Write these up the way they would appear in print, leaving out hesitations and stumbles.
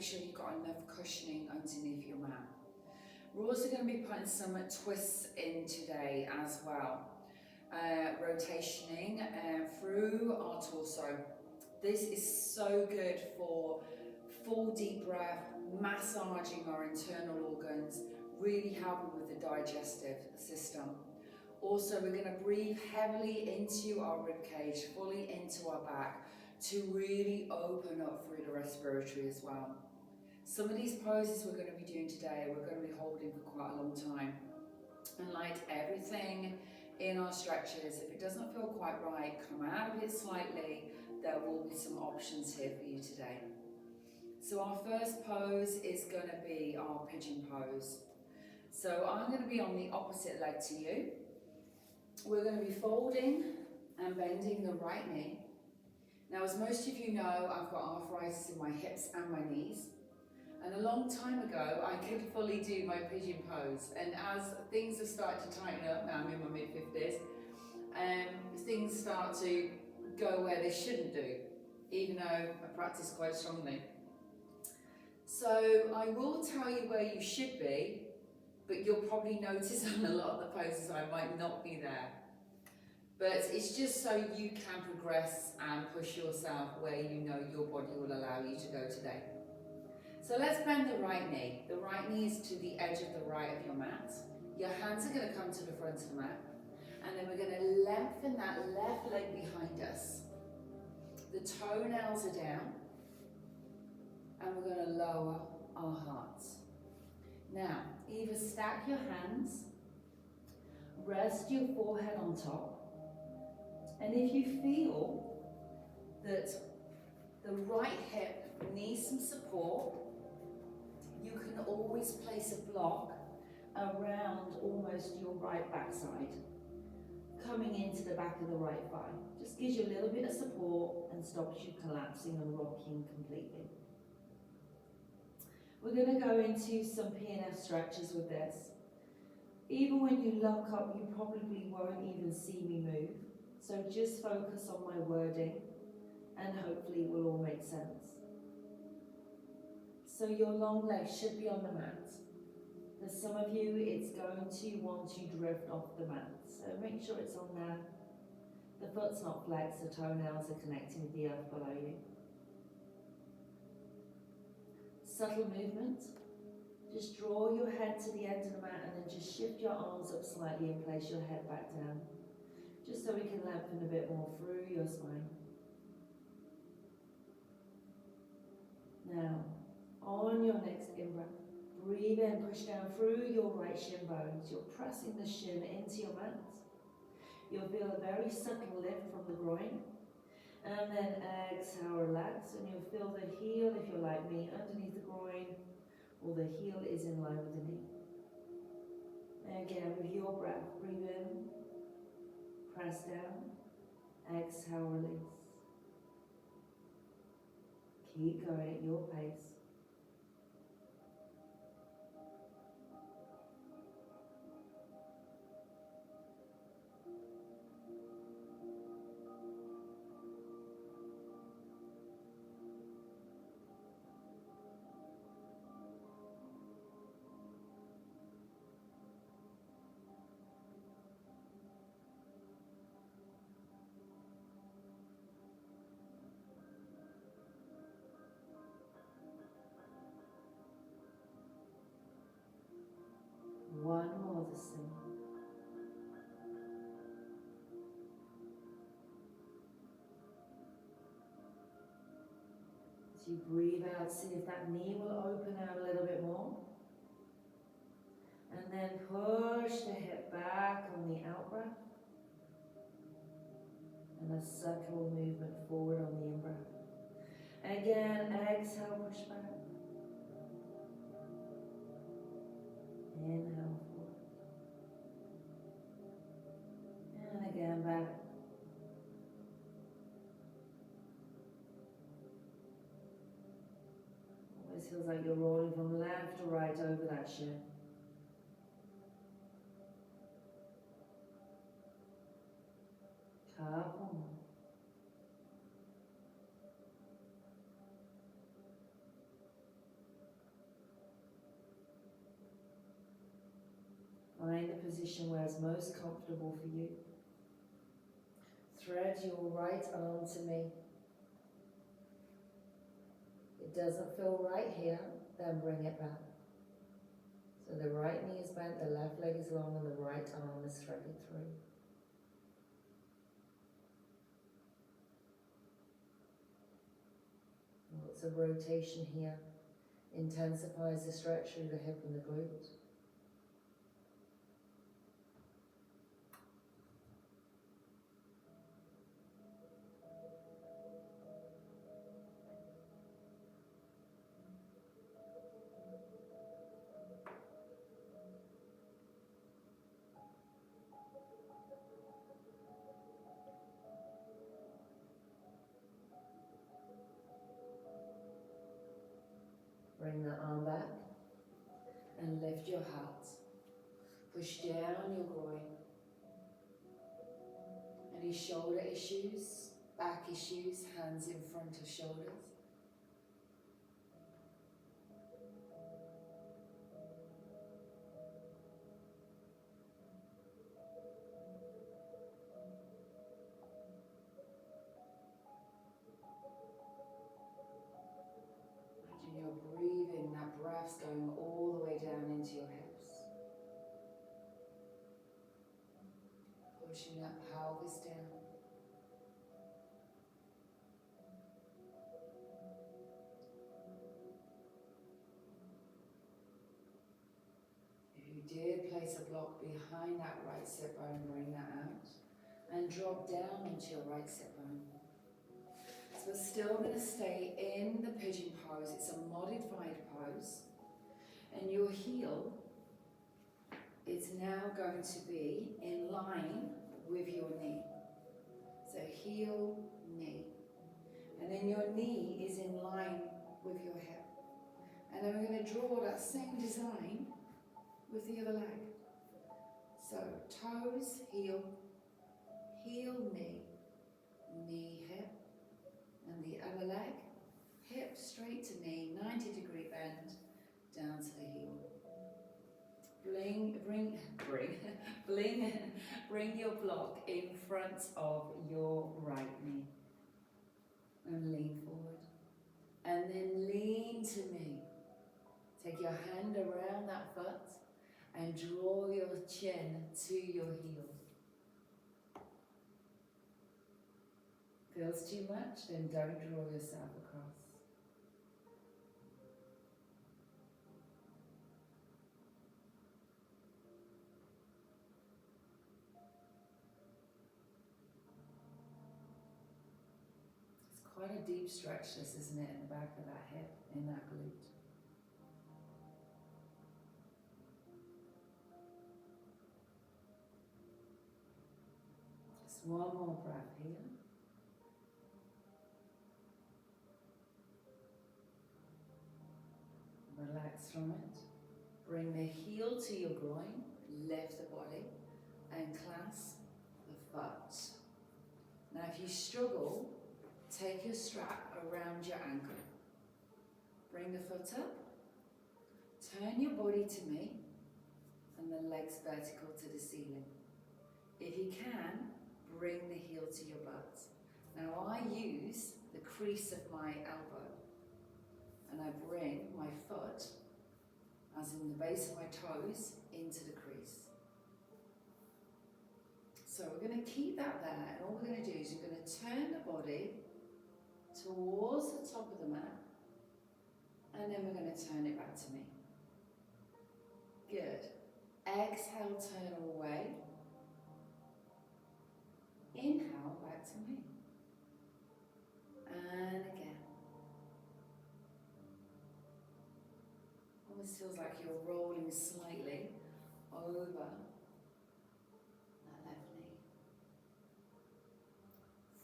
Make sure you've got enough cushioning underneath your mat. We're also going to be putting some twists in today as well. Rotationing through our torso. This is so good for full deep breath, massaging our internal organs, really helping with the digestive system. Also, we're going to breathe heavily into our rib cage, fully into our back, to really open up through the respiratory as well. Some of these poses we're going to be doing today, we're going to be holding for quite a long time. And like everything in our stretches, if it doesn't feel quite right, come out of it slightly. There will be some options here for you today. So our first pose is going to be our pigeon pose. So I'm going to be on the opposite leg to you. We're going to be folding and bending the right knee. Now, as most of you know, I've got arthritis in my hips and my knees. And a long time ago, I could fully do my pigeon pose. And as things have started to tighten up, now I'm in my mid-50s, things start to go where they shouldn't do, even though I practice quite strongly. So I will tell you where you should be, but you'll probably notice on a lot of the poses I might not be there. But it's just so you can progress and push yourself where you know your body will allow you to go today. So let's bend the right knee. The right knee is to the edge of the right of your mat. Your hands are going to come to the front of the mat. And then we're going to lengthen that left leg behind us. The toenails are down. And we're going to lower our hearts. Now, either stack your hands, rest your forehead on top. And if you feel that the right hip needs some support, you can always place a block around almost your right backside, coming into the back of the right thigh. Just gives you a little bit of support and stops you collapsing and rocking completely. We're going to go into some P&F stretches with this. Even when you look up, you probably won't even see me move. So just focus on my wording and hopefully it will all make sense. So your long legs should be on the mat. For some of you, it's going to want to drift off the mat. So make sure it's on there. The foot's not flexed, the toenails are connecting with the earth below you. Subtle movement. Just draw your head to the end of the mat and then just shift your arms up slightly and place your head back down. Just so we can lengthen a bit more through your spine. Now, on your next in-breath, breathe in, push down through your right shin bones. You're pressing the shin into your mat. You'll feel a very subtle lift from the groin. And then exhale, relax, and you'll feel the heel, if you're like me, underneath the groin, or the heel is in line with the knee. Again, with your breath, breathe in, press down, exhale, release. Keep going at your pace. One more the same. As you breathe out, see if that knee will open out a little bit more. And then push the hip back on the out breath. And a subtle movement forward on the in breath. Again, exhale, push back. Inhale forward. And again back. Always feels like you're rolling from left to right over that shin. Couple more. position where it's most comfortable for you. Thread your right arm to me. It doesn't feel right here, then bring it back. So the right knee is bent, the left leg is long, and the right arm is threaded through. Lots of rotation here. Intensifies the stretch through the hip and the glute. Bring the arm back and lift your heart. Push down your groin. Any shoulder issues, back issues, hands in front of shoulders. Imagine you're breathing, that breath's going all the way down into your hips. Pushing that pelvis down. If you did place a block behind that right sit bone, bring that out. And drop down into your right sit bone. So we're still going to stay in the pigeon pose. It's a modified pose. And your heel is now going to be in line with your knee. So heel, knee. And then your knee is in line with your hip. And then we're going to draw that same design with the other leg. So toes, heel, heel, knee, knee, hip. And the other leg, hip straight to knee, 90-degree bend, down to the heel. Bring your block in front of your right knee. And lean forward. And then lean to me. Take your hand around that foot and draw your chin to your heel. Feels too much? Then don't draw yourself across. It's quite a deep stretch, this, isn't it, in the back of that hip, in that glute. Just one more breath here. Relax from it. Bring the heel to your groin, lift the body, and clasp the foot. Now if you struggle, take your strap around your ankle. Bring the foot up, turn your body to me, and the legs vertical to the ceiling. If you can, bring the heel to your butt. Now I use the crease of my elbow, and I bring my foot, as in the base of my toes, into the crease. So we're going to keep that there, and all we're going to do is you're going to turn the body towards the top of the mat, and then we're going to turn it back to me. Good. Exhale, turn away. Inhale, back to me. And again. Almost feels like you're rolling slightly over that left knee.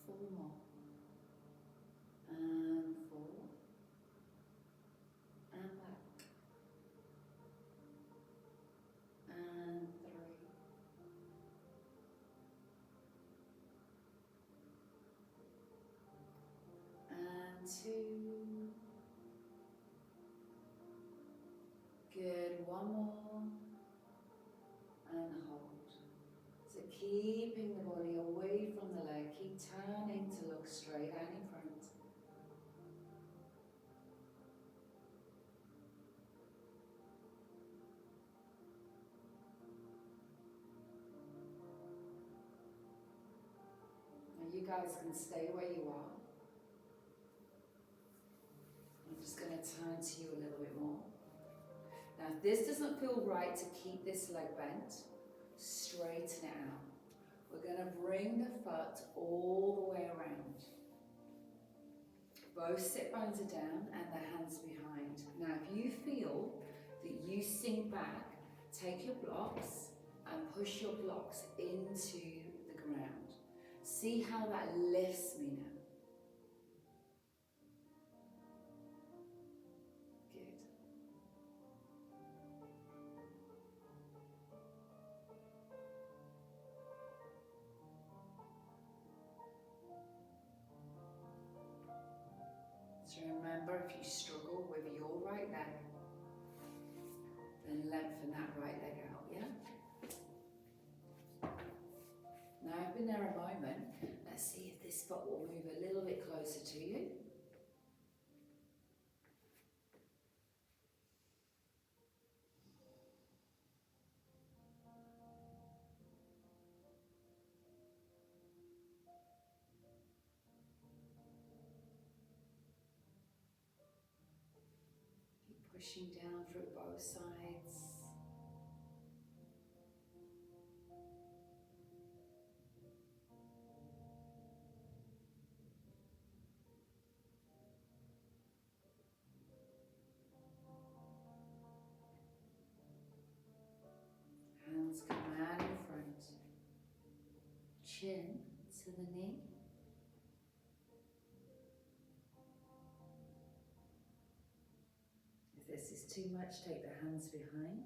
4 more. And 4. And back. And 3. And 2. Good, 1 more. And and hold. So keeping the body away from the leg, keep turning to look straight and in front. Now you guys can stay where you are. I'm just going to turn to you a little bit more. Now if this doesn't feel right to keep this leg bent, straighten it out. We're going to bring the foot all the way around. Both sit bones are down and the hands behind. Now if you feel that you sink back, take your blocks and push your blocks into the ground. See how that lifts me now. Good. So remember, if you struggle with your right leg, then lengthen that right leg out, yeah? Now I've been there a moment. Let's see if this foot will move a little bit closer to you. Keep pushing down through both sides. Hands come out in front. Chin to the knee. If this is too much, take the hands behind.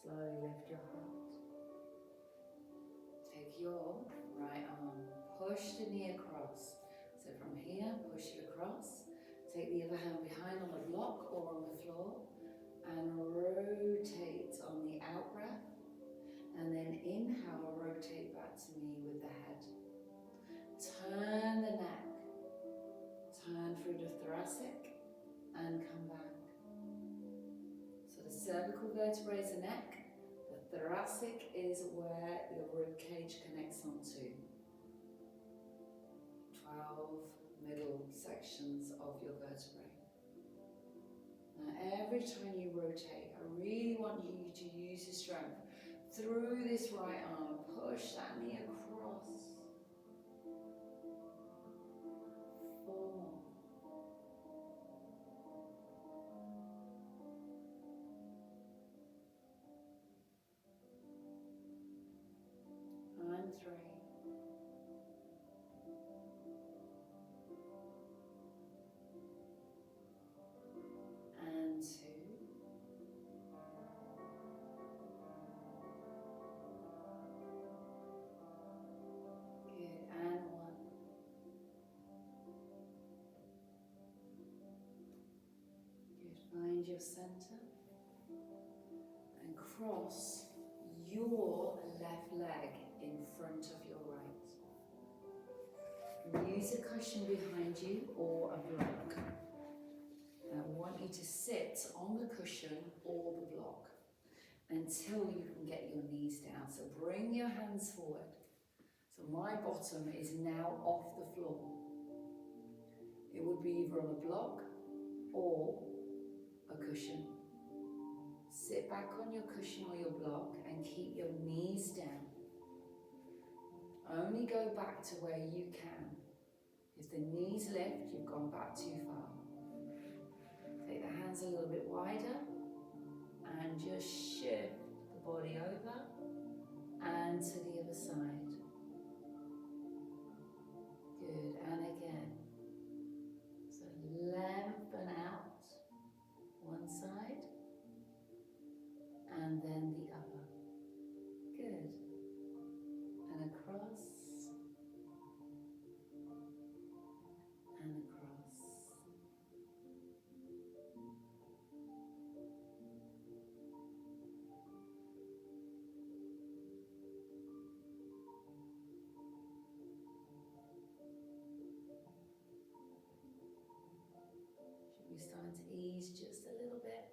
Slowly lift your heart. Take your right arm, push the knee across. So from here, push it across. Take the other hand behind on the block or on the floor and rotate on the out breath. And then inhale, rotate back to me with the head. Turn the neck. Turn through the thoracic and come back. So the cervical vertebrae is the neck. The thoracic is where your rib cage connects onto. 12 middle sections of your vertebrae. Now every time you rotate, I really want you to use your strength through this right arm. Push that knee across. 4 more. And 3. And 2. Good, and 1. Good, find your center and cross your left leg in front of your right. Use a cushion behind you or a block. I want you to sit on the cushion or the block until you can get your knees down. So bring your hands forward. So my bottom is now off the floor. It would be either on a block or a cushion. Sit back on your cushion or your block and keep your knees down. Only go back to where you can. If the knees lift, you've gone back too far. Take the hands a little bit wider and just shift the body over and to the other side. Good, and again. So lengthen out one side and then the other. Good. And across and across. Should be starting to ease just a little bit.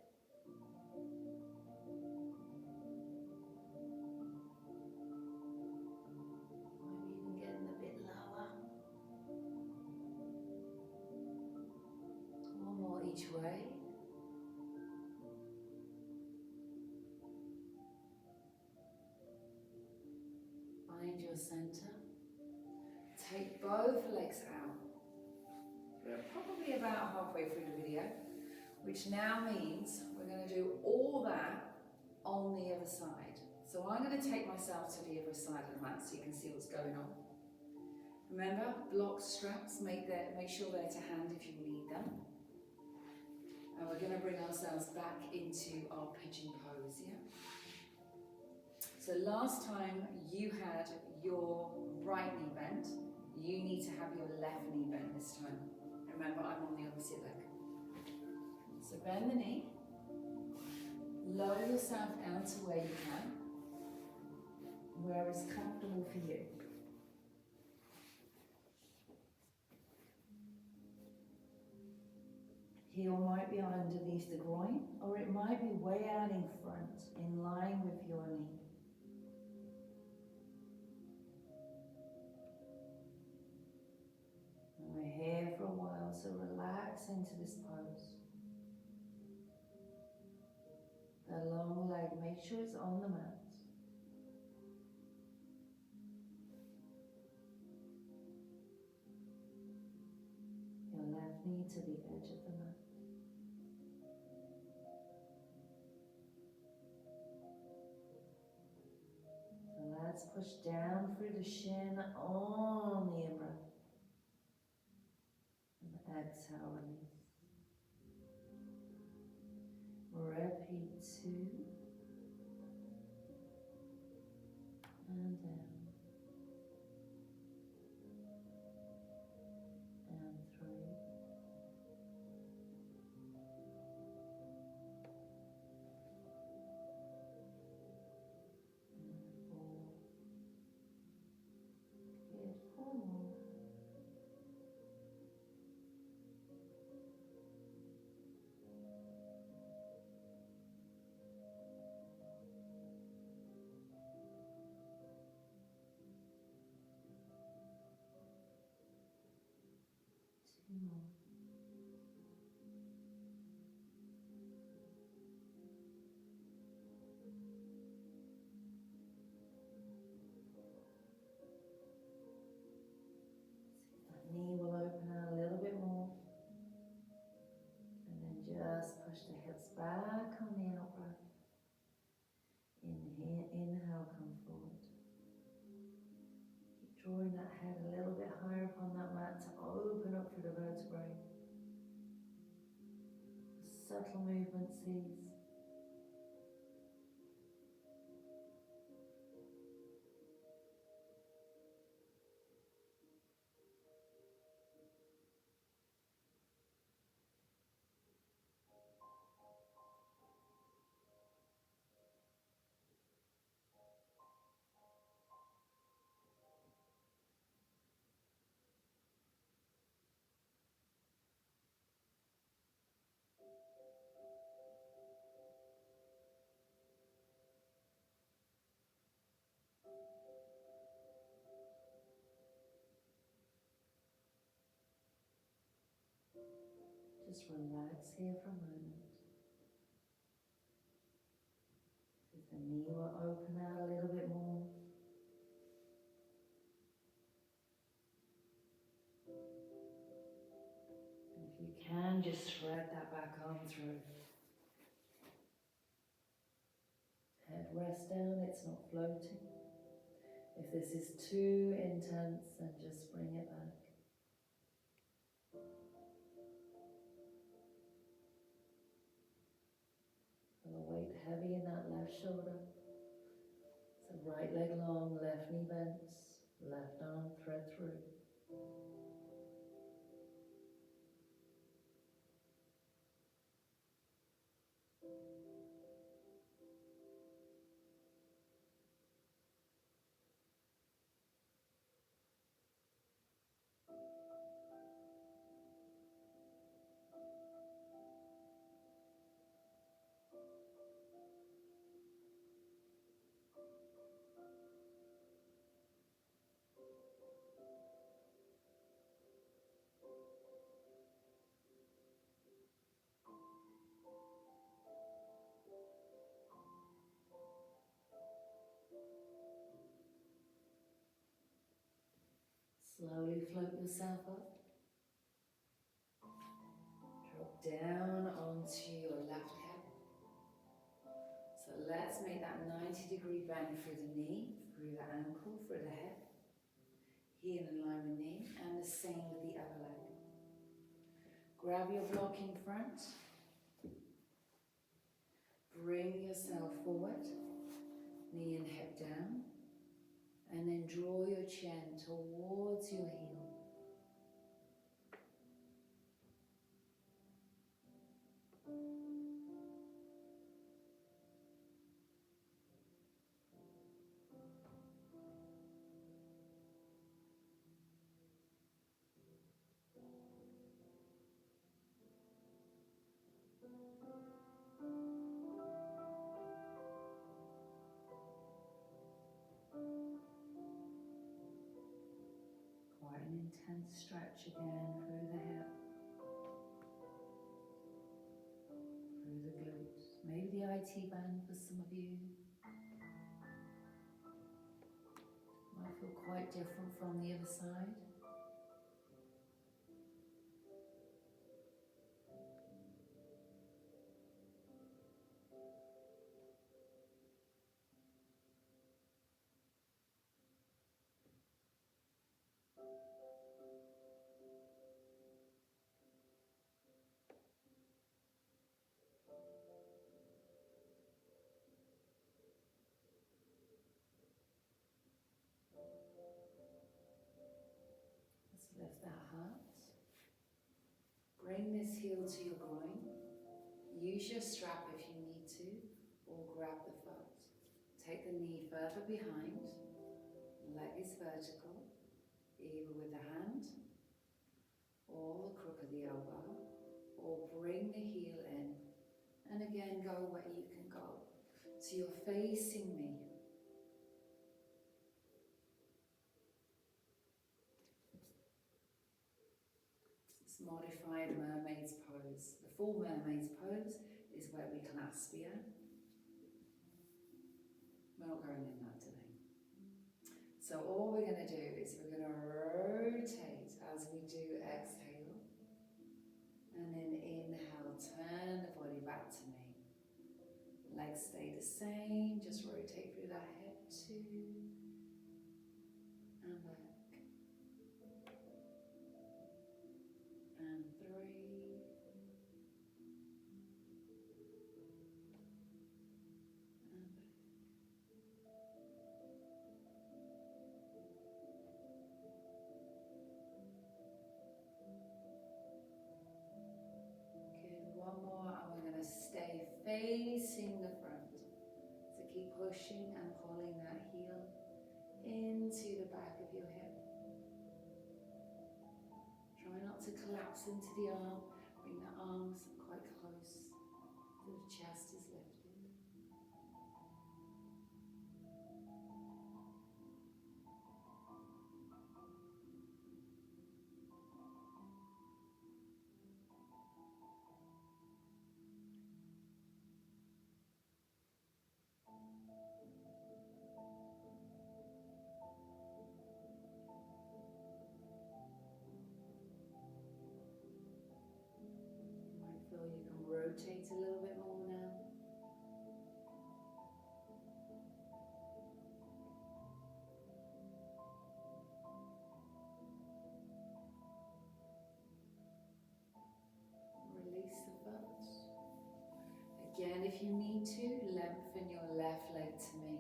Maybe even getting a bit lower. One more each way. Find your center. Take both legs out. We're probably about halfway through the video, which now means we're going to do all that on the other side. So I'm going to take myself to the other side of the mat so you can see what's going on. Remember, block straps, make sure they're to hand if you need them. And we're going to bring ourselves back into our pigeon pose, yeah? So last time you had your right knee bent, you need to have your left knee bent this time. Remember, I'm on the opposite leg. So bend the knee, lower yourself down to where you can, where is comfortable for you. Heel might be underneath the groin, or it might be way out in front, in line with your knee. And we're here for a while, so relax into this pose. The long leg, make sure it's on the mat. Your left knee to the edge of the mat. So let's push down through the shin on the in-breath. And exhale, release. Repeat 2. And down. And 3. And 4. Good, 4 more. More. That knee will open out a little bit more. And then just push the hips back on the out breath. Inhale, come forward. Keep drawing that head a little bit higher upon that mat to open up through the vertebrae. Subtle movements these. Just relax here for a moment. See if the knee will open out a little bit more. drag that back arm through. Head rest down, it's not floating. If this is too intense, then just bring it back. Feel the weight heavy in that left shoulder. So right leg long, left knee bent, left arm thread through. Slowly float yourself up. Drop down onto your left hip. So let's make that 90-degree bend through the knee, through the ankle, through the hip. Heel in line with knee, and the same with the other leg. Grab your block in front. Bring yourself forward, knee and hip down. And then draw your chin towards your heel. Quite an intense stretch again through the hip, through the glutes. Maybe the IT band for some of you. Might feel quite different from the other side. Let's lift that heart. Bring this heel to your groin. Use your strap if you need to, or grab the foot. Take the knee further behind. Leg is vertical, either with the hand or the crook of the elbow, or bring the heel in, and again go where you can go. So you're facing me. It's modified mermaid's pose. The full mermaid's pose is where we clasp here. We're not going in that today. So all we're going to do is we're going to rotate as we do exhale. And then inhale, turn the body back to me. Legs stay the same, just rotate through that hip, 2, and back. And 3. And back. Good, one more, and we're going to stay facing the front. So keep pushing and pulling that heel into the back of your hip. Try not to collapse into the arm. Bring the arms quite close so the chest is lifted. rotate a little bit more now. Release the foot. Again, if you need to, lengthen your left leg to me.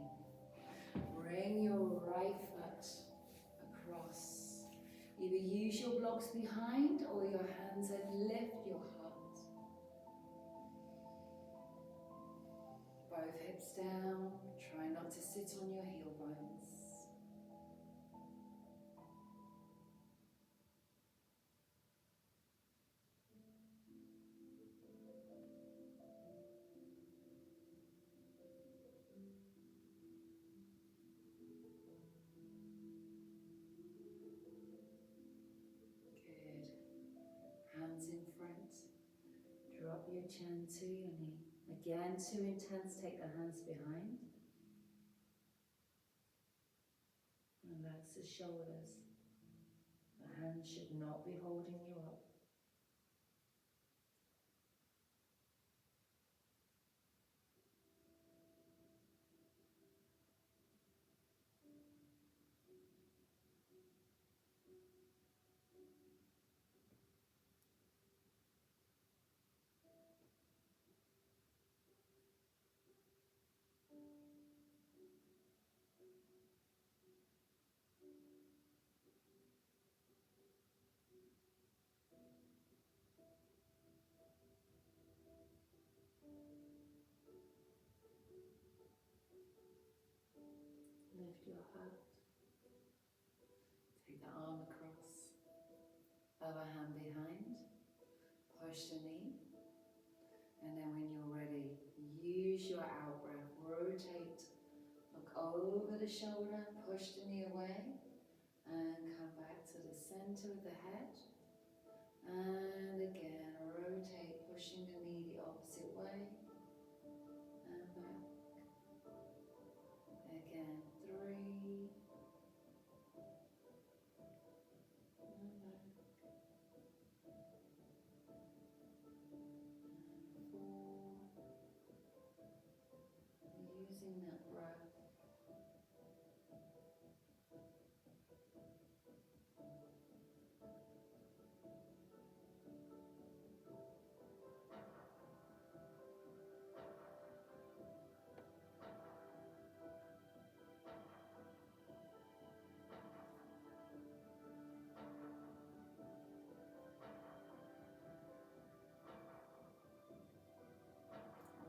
Bring your right foot across. Either use your blocks behind or your hands and lift your heart. Both hips down. Try not to sit on your heel bones. Good. Hands in front. Drop your chin to your knee. Again, too intense, take the hands behind. Relax the shoulders. The hands should not be holding you up. Lift your heart. Take the arm across. Other hand behind. Push the knee. And then when you're ready, use your out breath. Rotate. Look over the shoulder. Push the knee away. And come back to the center of the head. And again, rotate, pushing the knee the opposite way. And back. Again, 3. And back. And 4. Using that breath.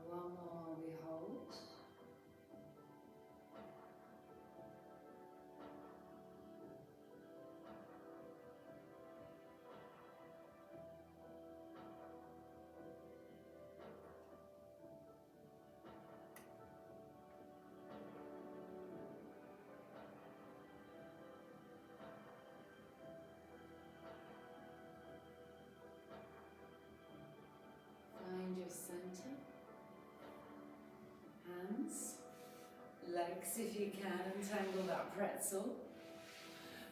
One more, we hold. Find your center. Hands, legs if you can, untangle that pretzel.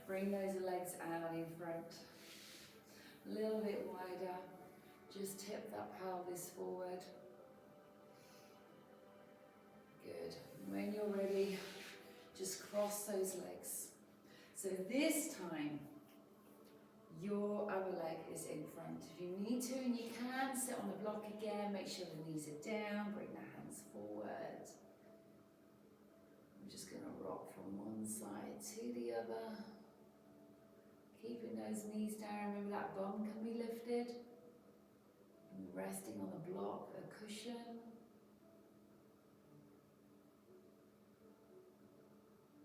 Bring those legs out in front. A little bit wider. Just tip that pelvis forward. Good. When you're ready, just cross those legs. So this time, your other leg is in front. If you need to and you can, sit on the block again. Make sure the knees are down. Bring the hands forward. I'm just going to rock from one side to the other. Keeping those knees down. Remember that bum can be lifted. And resting on the block, a cushion.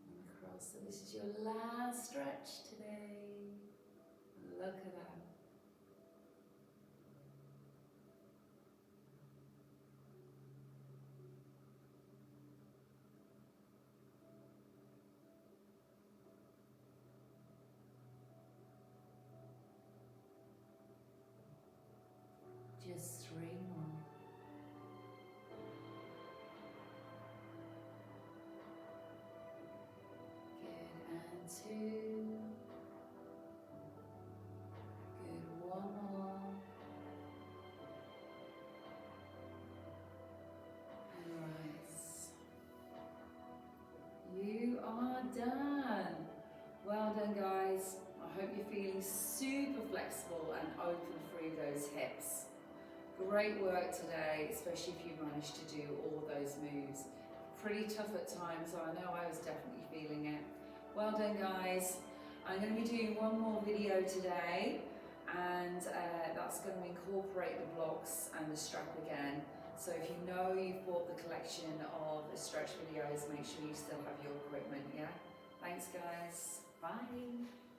And across. So this is your last stretch today. Look at that. Just 3 more. Good, and 2. Good, 1 more. done. Well done, guys. I hope you're feeling super flexible and open through those hips. Great work today, especially if you managed to do all those moves. Pretty tough at times, so I know I was definitely feeling it. Well done, guys. I'm going to be doing one more video today, and that's going to incorporate the blocks and the strap again. So if you know you've bought the collection of the stretch videos, make sure you still have your equipment, yeah? Thanks, guys. Bye.